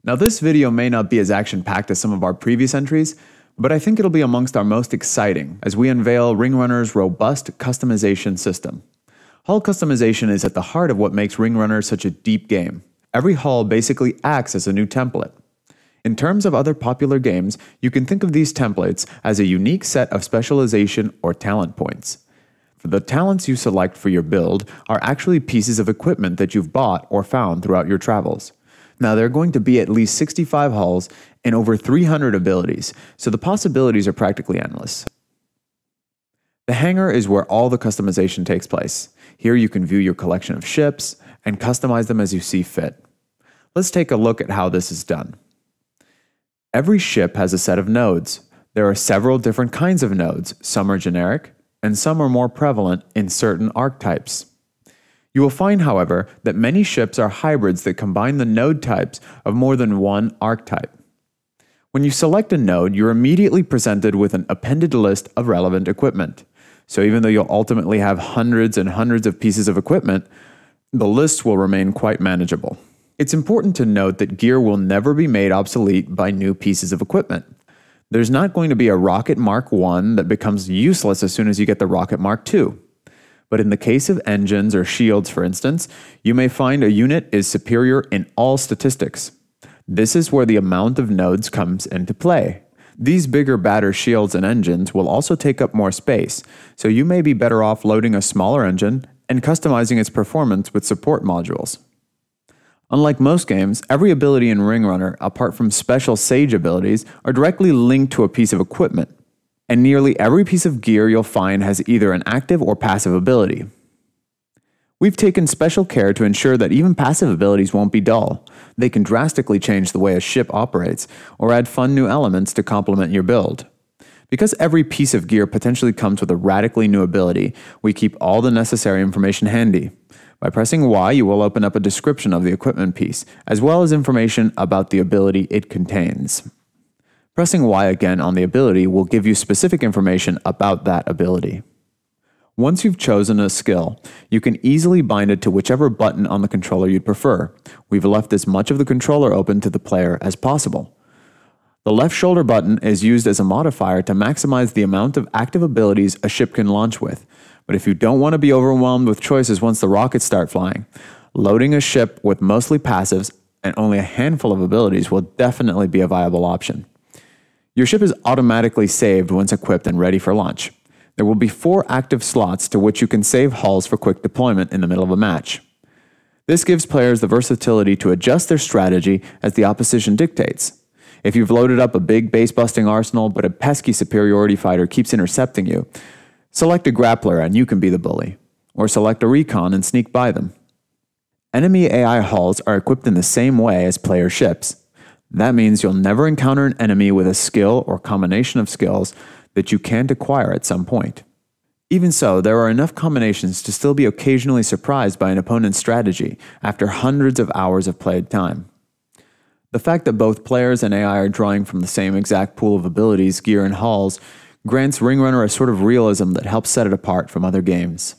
Now this video may not be as action-packed as some of our previous entries, but I think it'll be amongst our most exciting as we unveil Ringrunner's robust customization system. Hull customization is at the heart of what makes Ringrunner such a deep game. Every hull basically acts as a new template. In terms of other popular games, you can think of these templates as a unique set of specialization or talent points. The talents you select for your build are actually pieces of equipment that you've bought or found throughout your travels. Now there are going to be at least 65 hulls and over 300 abilities, so the possibilities are practically endless. The Hangar is where all the customization takes place. Here you can view your collection of ships and customize them as you see fit. Let's take a look at how this is done. Every ship has a set of nodes. There are several different kinds of nodes. Some are generic, and some are more prevalent in certain archetypes. You will find, however, that many ships are hybrids that combine the node types of more than one archetype. When you select a node, you're immediately presented with an appended list of relevant equipment. So even though you'll ultimately have hundreds and hundreds of pieces of equipment, the list will remain quite manageable. It's important to note that gear will never be made obsolete by new pieces of equipment. There's not going to be a Rocket Mark I that becomes useless as soon as you get the Rocket Mark II. But in the case of engines or shields, for instance, you may find a unit is superior in all statistics. This is where the amount of nodes comes into play. These bigger, badder shields and engines will also take up more space, so you may be better off loading a smaller engine and customizing its performance with support modules. Unlike most games, every ability in Ringrunner, apart from special Sage abilities, are directly linked to a piece of equipment. And nearly every piece of gear you'll find has either an active or passive ability. We've taken special care to ensure that even passive abilities won't be dull. They can drastically change the way a ship operates, or add fun new elements to complement your build. Because every piece of gear potentially comes with a radically new ability, we keep all the necessary information handy. By pressing Y, you will open up a description of the equipment piece, as well as information about the ability it contains. Pressing Y again on the ability will give you specific information about that ability. Once you've chosen a skill, you can easily bind it to whichever button on the controller you'd prefer. We've left as much of the controller open to the player as possible. The left shoulder button is used as a modifier to maximize the amount of active abilities a ship can launch with. But if you don't want to be overwhelmed with choices once the rockets start flying, loading a ship with mostly passives and only a handful of abilities will definitely be a viable option. Your ship is automatically saved once equipped and ready for launch. There will be 4 active slots to which you can save hulls for quick deployment in the middle of a match. This gives players the versatility to adjust their strategy as the opposition dictates. If you've loaded up a big base-busting arsenal but a pesky superiority fighter keeps intercepting you, select a grappler and you can be the bully, or select a recon and sneak by them. Enemy AI hulls are equipped in the same way as player ships. That means you'll never encounter an enemy with a skill or combination of skills that you can't acquire at some point. Even so, there are enough combinations to still be occasionally surprised by an opponent's strategy after hundreds of hours of played time. The fact that both players and AI are drawing from the same exact pool of abilities, gear, and hulls grants Ringrunner a sort of realism that helps set it apart from other games.